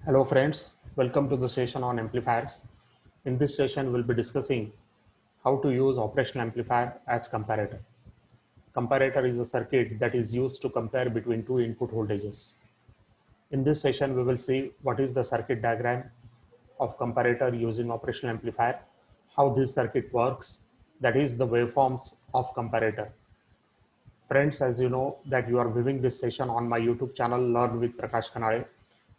Hello friends, welcome to the session on amplifiers. In this session, we'll be discussing how to use operational amplifier as comparator. Comparator is a circuit that is used to compare between two input voltages. In this session, we will see what is the circuit diagram of comparator using operational amplifier, how this circuit works, that is the waveforms of comparator. Friends, as you know that you are viewing this session on my YouTube channel, Learn with Prakash Kanade,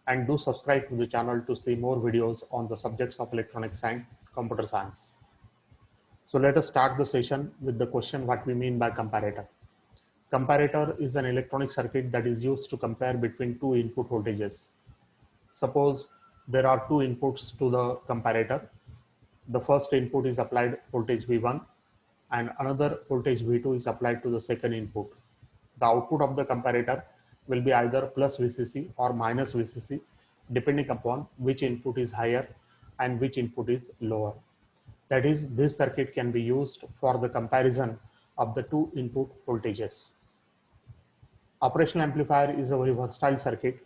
and do subscribe to the channel to see more videos on the subjects of electronics and computer science. So let us start the session with the question what we mean by comparator. Comparator is an electronic circuit that is used to compare between two input voltages. Suppose there are two inputs to the comparator. The first input is applied voltage V1 and another voltage V2 is applied to the second input. The output of the comparator will be either plus VCC or minus VCC depending upon which input is higher and which input is lower. That is, this circuit can be used for the comparison of the two input voltages. Operational amplifier is a very versatile circuit,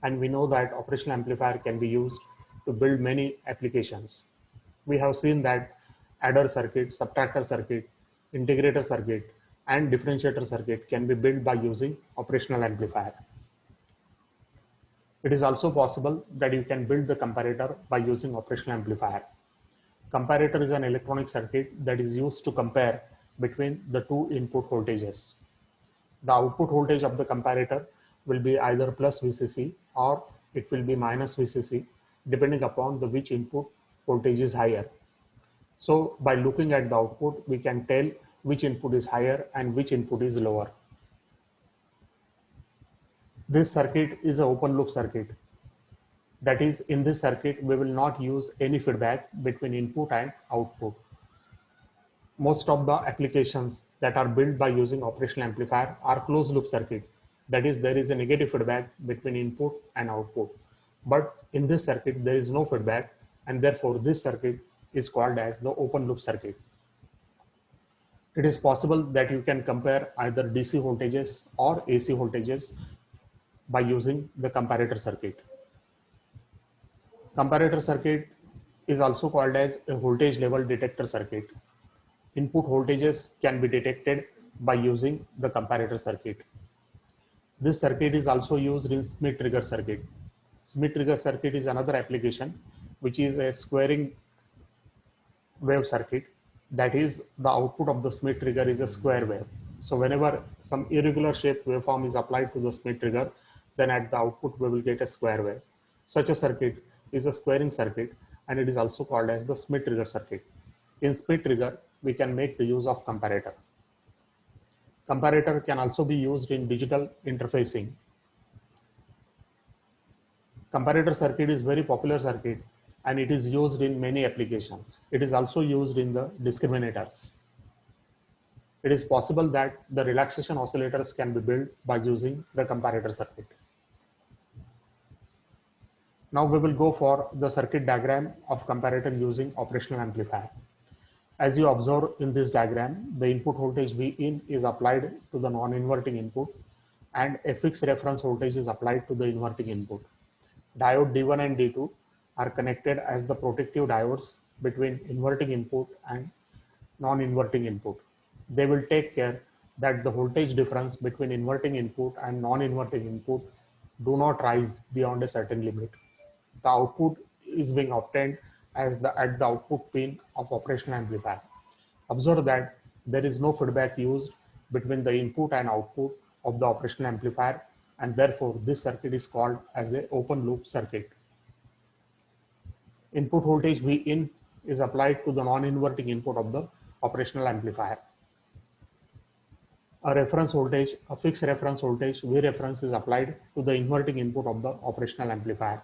and we know that operational amplifier can be used to build many applications. We have seen that adder circuit, subtractor circuit, integrator circuit, and differentiator circuit can be built by using operational amplifier. It is also possible that you can build the comparator by using operational amplifier. Comparator is an electronic circuit that is used to compare between the two input voltages. The output voltage of the comparator will be either plus VCC or it will be minus VCC depending upon the which input voltage is higher. So by looking at the output, we can tell which input is higher and which input is lower. This circuit is an open loop circuit. That is, in this circuit, we will not use any feedback between input and output. Most of the applications that are built by using operational amplifier are closed loop circuit. That is, there is a negative feedback between input and output. But in this circuit, there is no feedback, and therefore this circuit is called as the open loop circuit. It is possible that you can compare either DC voltages or AC voltages by using the comparator circuit. Comparator circuit is also called as a voltage level detector circuit. Input voltages can be detected by using the comparator circuit. This circuit is also used in Schmitt trigger circuit. Schmitt trigger circuit is another application which is a squaring wave circuit. That is, the output of the Schmitt trigger is a square wave. So whenever some irregular shaped waveform is applied to the Schmitt trigger, then at the output we will get a square wave. Such a circuit is a squaring circuit, and it is also called as the Schmitt trigger circuit. In Schmitt trigger, we can make the use of comparator. Comparator can also be used in digital interfacing. Comparator circuit is very popular circuit and it is used in many applications. It is also used in the discriminators. It is possible that the relaxation oscillators can be built by using the comparator circuit. Now we will go for the circuit diagram of comparator using operational amplifier. As you observe in this diagram, the input voltage Vin is applied to the non-inverting input and a fixed reference voltage is applied to the inverting input. Diode D1 and D2 are connected as the protective diodes between inverting input and non-inverting input. They will take care that the voltage difference between inverting input and non-inverting input do not rise beyond a certain limit. The output is being obtained at the output pin of operational amplifier. Observe that there is no feedback used between the input and output of the operational amplifier, and therefore this circuit is called as an open loop circuit. Input voltage Vin is applied to the non-inverting input of the operational amplifier. A reference voltage, a fixed reference voltage V reference is applied to the inverting input of the operational amplifier.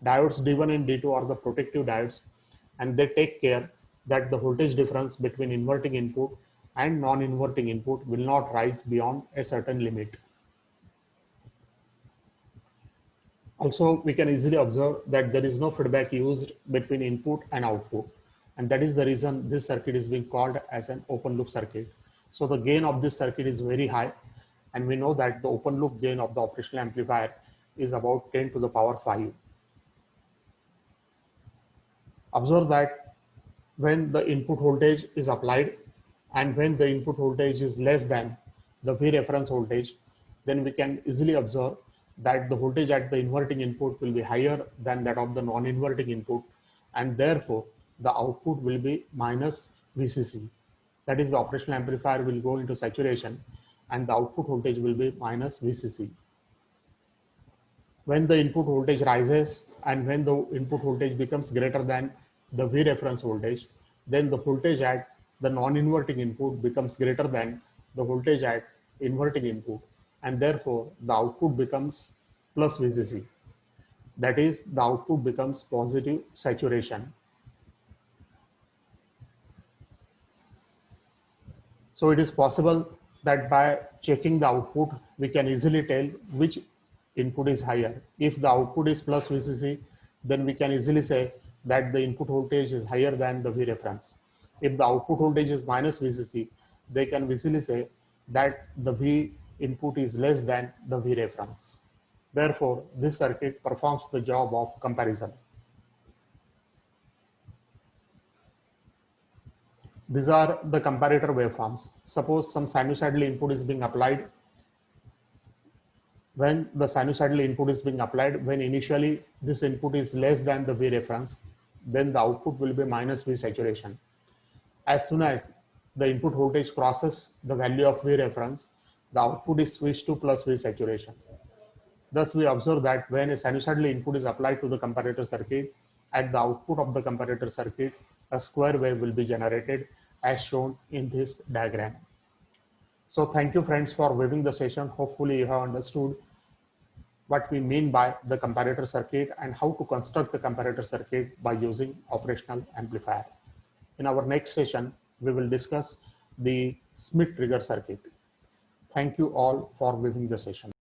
Diodes D1 and D2 are the protective diodes, and they take care that the voltage difference between inverting input and non-inverting input will not rise beyond a certain limit. Also, we can easily observe that there is no feedback used between input and output, and that is the reason this circuit is being called as an open loop circuit. So the gain of this circuit is very high, and we know that the open loop gain of the operational amplifier is about 10 to the power 5. Observe that when the input voltage is applied and when the input voltage is less than the V reference voltage, then we can easily observe that the voltage at the inverting input will be higher than that of the non-inverting input, and therefore the output will be minus VCC. That is, the operational amplifier will go into saturation and the output voltage will be minus VCC. When the input voltage rises and when the input voltage becomes greater than the V reference voltage, then the voltage at the non-inverting input becomes greater than the voltage at inverting input, and therefore the output becomes plus VCC. That is, the output becomes positive saturation. So it is possible that by checking the output, we can easily tell which input is higher. If the output is plus VCC, then we can easily say that the input voltage is higher than the V reference. If the output voltage is minus VCC, they can easily say that the V input is less than the V reference. Therefore, this circuit performs the job of comparison. These are the comparator waveforms. Suppose some sinusoidal input is being applied. When the sinusoidal input is being applied, when initially this input is less than the V reference, then the output will be minus V saturation. As soon as the input voltage crosses the value of V reference, the output is switched to plus V saturation. Thus, we observe that when a sinusoidal input is applied to the comparator circuit, at the output of the comparator circuit, a square wave will be generated as shown in this diagram. So thank you friends for viewing the session. Hopefully you have understood what we mean by the comparator circuit and how to construct the comparator circuit by using operational amplifier. In our next session, we will discuss the Schmitt trigger circuit. Thank you all for viewing the session.